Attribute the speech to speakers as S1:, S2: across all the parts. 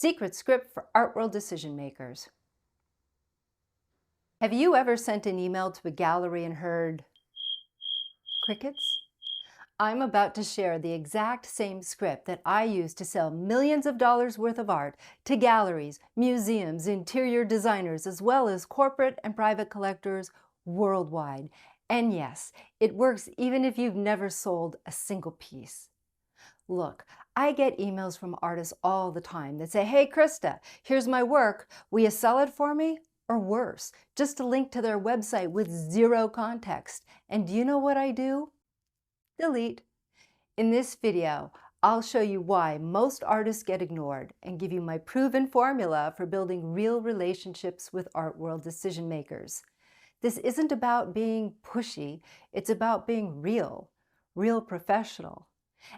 S1: Secret script for Art World decision makers. Have you ever sent an email to a gallery and heard crickets? I'm about to share the exact same script that I use to sell millions of dollars worth of art to galleries, museums, interior designers, as well as corporate and private collectors worldwide. And yes, it works even if you've never sold a single piece. Look, I get emails from artists all the time that say, "Hey, Krista, here's my work. Will you sell it for me?" Or worse, just a link to their website with zero context. And do you know what I do? Delete. In this video, I'll show you why most artists get ignored and give you my proven formula for building real relationships with art world decision makers. This isn't about being pushy, it's about being real professional.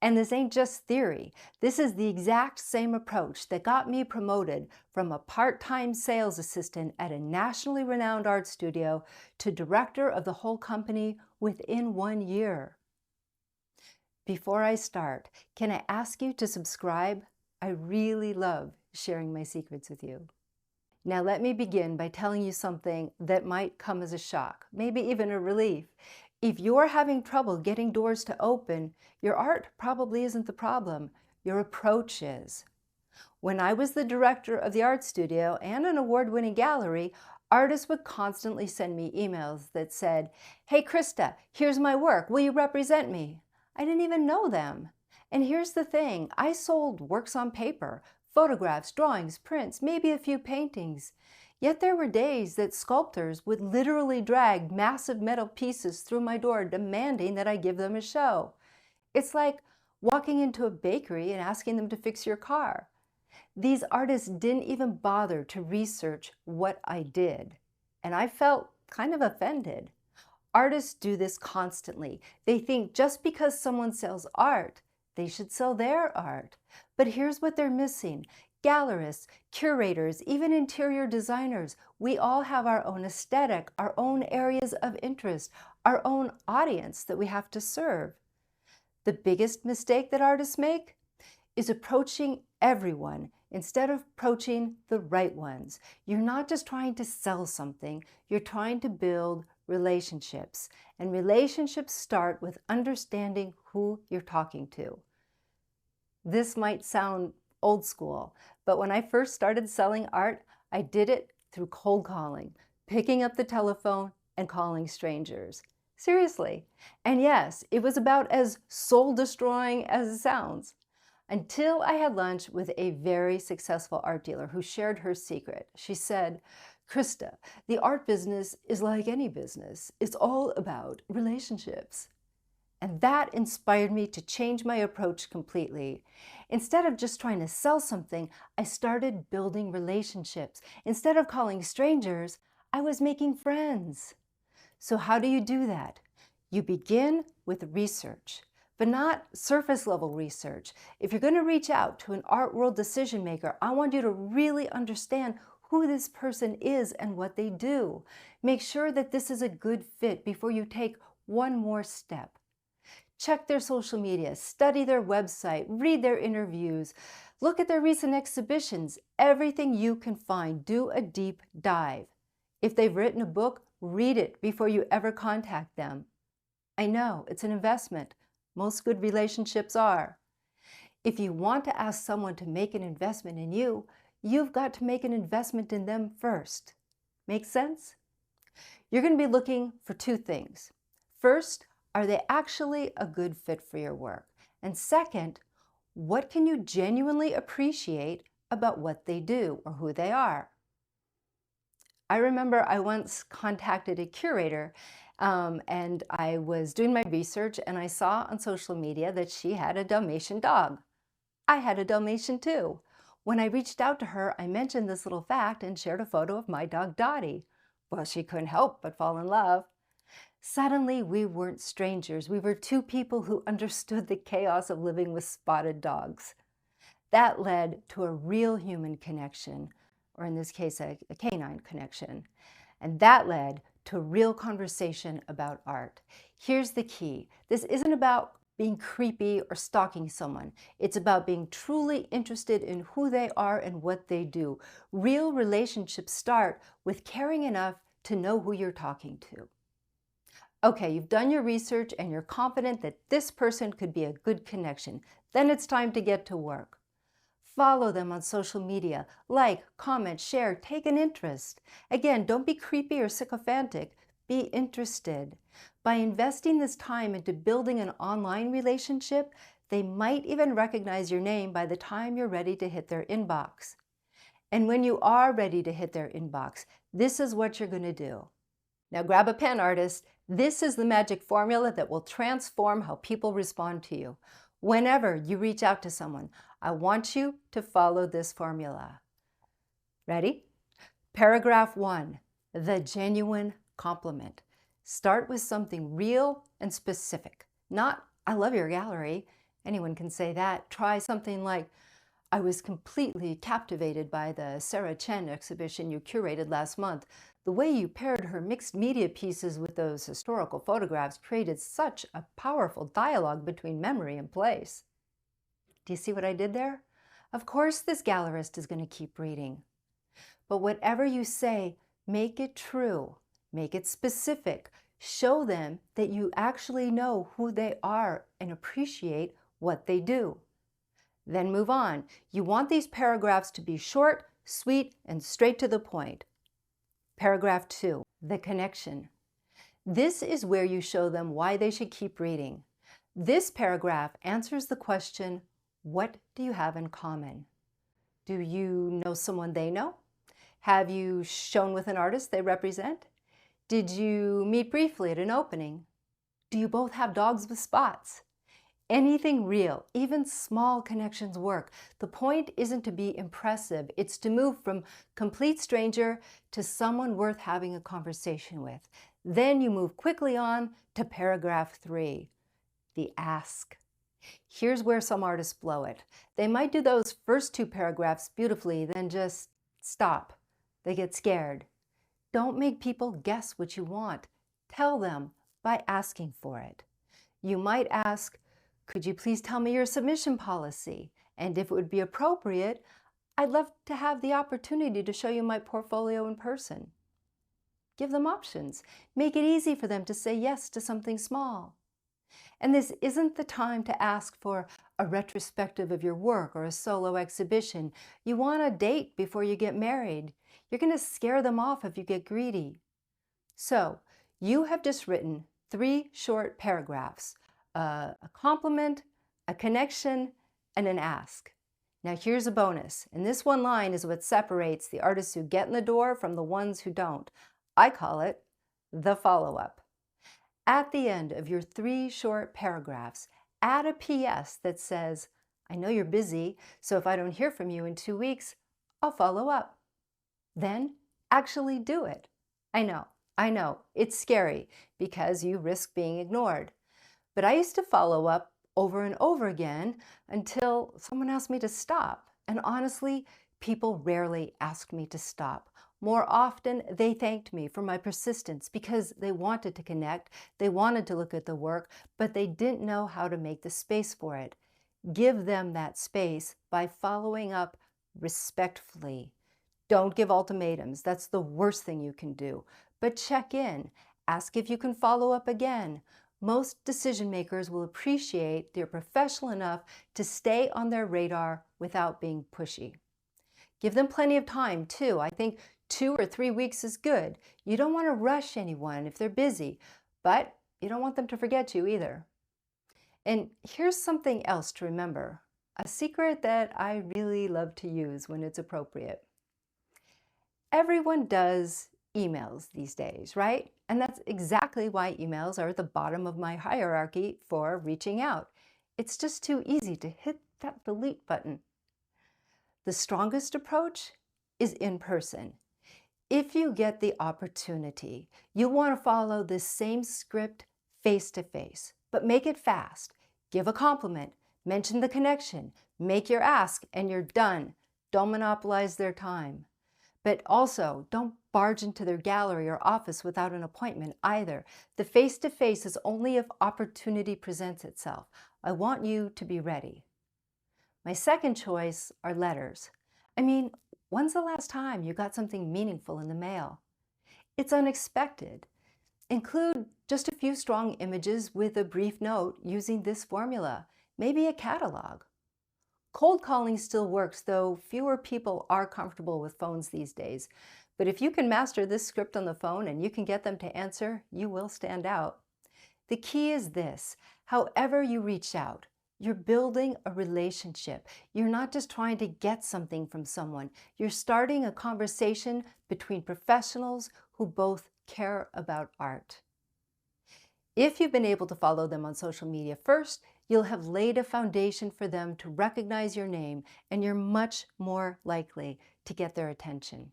S1: And this ain't just theory. This is the exact same approach that got me promoted from a part-time sales assistant at a nationally renowned art studio to director of the whole company within 1 year. Before I start, can I ask you to subscribe? I really love sharing my secrets with you. Now let me begin by telling you something that might come as a shock, maybe even a relief. If you're having trouble getting doors to open, your art probably isn't the problem. Your approach is. When I was the director of the art studio and an award-winning gallery, artists would constantly send me emails that said, "Hey Krista, here's my work. Will you represent me?" I didn't even know them. And here's the thing, I sold works on paper, photographs, drawings, prints, maybe a few paintings. Yet there were days that sculptors would literally drag massive metal pieces through my door demanding that I give them a show. It's like walking into a bakery and asking them to fix your car. These artists didn't even bother to research what I did, and I felt kind of offended. Artists do this constantly. They think just because someone sells art, they should sell their art. But here's what they're missing. Gallerists, curators, even interior designers, we all have our own aesthetic, our own areas of interest, our own audience that we have to serve. The biggest mistake that artists make is approaching everyone instead of approaching the right ones. You're not just trying to sell something, you're trying to build relationships. And relationships start with understanding who you're talking to. This might sound old school, but when I first started selling art, I did it through cold calling, picking up the telephone and calling strangers. Seriously. And yes, it was about as soul-destroying as it sounds. Until I had lunch with a very successful art dealer who shared her secret. She said, "Krista, the art business is like any business. It's all about relationships." And that inspired me to change my approach completely. Instead of just trying to sell something, I started building relationships. Instead of calling strangers, I was making friends. So how do you do that? You begin with research, but not surface level research. If you're going to reach out to an art world decision maker, I want you to really understand who this person is and what they do. Make sure that this is a good fit before you take one more step. Check their social media, study their website, read their interviews, look at their recent exhibitions, everything you can find. Do a deep dive. If they've written a book, read it before you ever contact them. I know, it's an investment. Most good relationships are. If you want to ask someone to make an investment in you, you've got to make an investment in them first. Make sense? You're going to be looking for two things. First, are they actually a good fit for your work? And second, what can you genuinely appreciate about what they do or who they are? I remember I once contacted a curator and I was doing my research and I saw on social media that she had a Dalmatian dog. I had a Dalmatian too. When I reached out to her, I mentioned this little fact and shared a photo of my dog Dottie. Well, she couldn't help but fall in love. Suddenly, we weren't strangers. We were two people who understood the chaos of living with spotted dogs. That led to a real human connection, or in this case, a canine connection. And that led to a real conversation about art. Here's the key. This isn't about being creepy or stalking someone. It's about being truly interested in who they are and what they do. Real relationships start with caring enough to know who you're talking to. Okay, you've done your research and you're confident that this person could be a good connection. Then it's time to get to work. Follow them on social media. Like, comment, share, take an interest. Again, don't be creepy or sycophantic. Be interested. By investing this time into building an online relationship, they might even recognize your name by the time you're ready to hit their inbox. And when you are ready to hit their inbox, this is what you're going to do. Now grab a pen, artist. This is the magic formula that will transform how people respond to you. Whenever you reach out to someone, I want you to follow this formula. Ready? Paragraph 1, the genuine compliment. Start with something real and specific. Not, I love your gallery. Anyone can say that. Try something like, I was completely captivated by the Sarah Chen exhibition you curated last month. The way you paired her mixed media pieces with those historical photographs created such a powerful dialogue between memory and place. Do you see what I did there? Of course this gallerist is going to keep reading. But whatever you say, make it true. Make it specific. Show them that you actually know who they are and appreciate what they do. Then move on. You want these paragraphs to be short, sweet, and straight to the point. Paragraph 2, the connection. This is where you show them why they should keep reading. This paragraph answers the question, what do you have in common? Do you know someone they know? Have you shown with an artist they represent? Did you meet briefly at an opening? Do you both have dogs with spots? Anything real, even small connections work. The point isn't to be impressive. It's to move from complete stranger to someone worth having a conversation with. Then you move quickly on to paragraph 3, the ask. Here's where some artists blow it. They might do those first 2 paragraphs beautifully, then just stop. They get scared. Don't make people guess what you want. Tell them by asking for it. You might ask, could you please tell me your submission policy? And if it would be appropriate, I'd love to have the opportunity to show you my portfolio in person. Give them options. Make it easy for them to say yes to something small. And this isn't the time to ask for a retrospective of your work or a solo exhibition. You want a date before you get married. You're going to scare them off if you get greedy. So, you have just written 3 short paragraphs. A compliment, a connection, and an ask. Now here's a bonus, and this one line is what separates the artists who get in the door from the ones who don't. I call it the follow-up. At the end of your 3 short paragraphs, add a PS that says, I know you're busy, so if I don't hear from you in 2 weeks, I'll follow up. Then actually do it. I know, it's scary because you risk being ignored. But I used to follow up over and over again until someone asked me to stop. And honestly, people rarely asked me to stop. More often, they thanked me for my persistence because they wanted to connect, they wanted to look at the work, but they didn't know how to make the space for it. Give them that space by following up respectfully. Don't give ultimatums. That's the worst thing you can do. But check in. Ask if you can follow up again. Most decision makers will appreciate they're professional enough to stay on their radar without being pushy. Give them plenty of time too. I think 2 or 3 weeks is good. You don't want to rush anyone if they're busy, but you don't want them to forget you either. And here's something else to remember, a secret that I really love to use when it's appropriate. Everyone does emails these days, right? And that's exactly why emails are at the bottom of my hierarchy for reaching out. It's just too easy to hit that delete button. The strongest approach is in person. If you get the opportunity, you want to follow this same script face to face, but make it fast. Give a compliment, mention the connection, make your ask, and you're done. Don't monopolize their time. But also, don't barge into their gallery or office without an appointment either. The face-to-face is only if opportunity presents itself. I want you to be ready. My second choice are letters. I mean, when's the last time you got something meaningful in the mail? It's unexpected. Include just a few strong images with a brief note using this formula, maybe a catalog. Cold calling still works, though fewer people are comfortable with phones these days. But if you can master this script on the phone and you can get them to answer, you will stand out. The key is this: however you reach out, you're building a relationship. You're not just trying to get something from someone. You're starting a conversation between professionals who both care about art. If you've been able to follow them on social media first, you'll have laid a foundation for them to recognize your name, and you're much more likely to get their attention.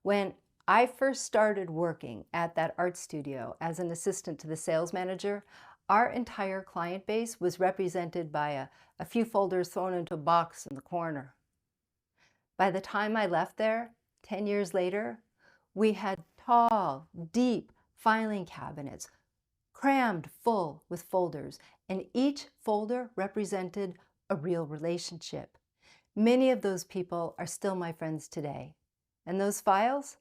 S1: When I first started working at that art studio as an assistant to the sales manager, our entire client base was represented by a few folders thrown into a box in the corner. By the time I left there, 10 years later, we had tall, deep filing cabinets crammed full with folders, and each folder represented a real relationship. Many of those people are still my friends today. And those files?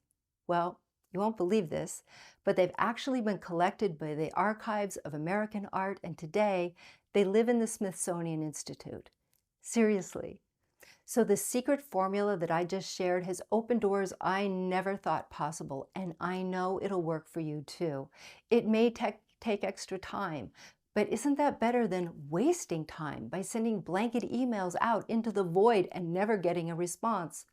S1: Well, you won't believe this, but they've actually been collected by the Archives of American Art, and today they live in the Smithsonian Institute. Seriously. So the secret formula that I just shared has opened doors I never thought possible, and I know it'll work for you too. It may take extra time, but isn't that better than wasting time by sending blanket emails out into the void and never getting a response?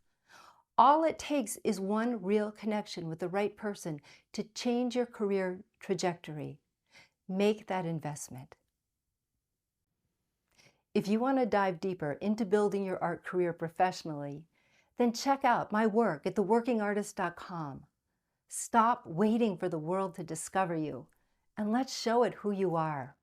S1: All it takes is one real connection with the right person to change your career trajectory. Make that investment. If you want to dive deeper into building your art career professionally, then check out my work at theworkingartist.com. Stop waiting for the world to discover you, and let's show it who you are.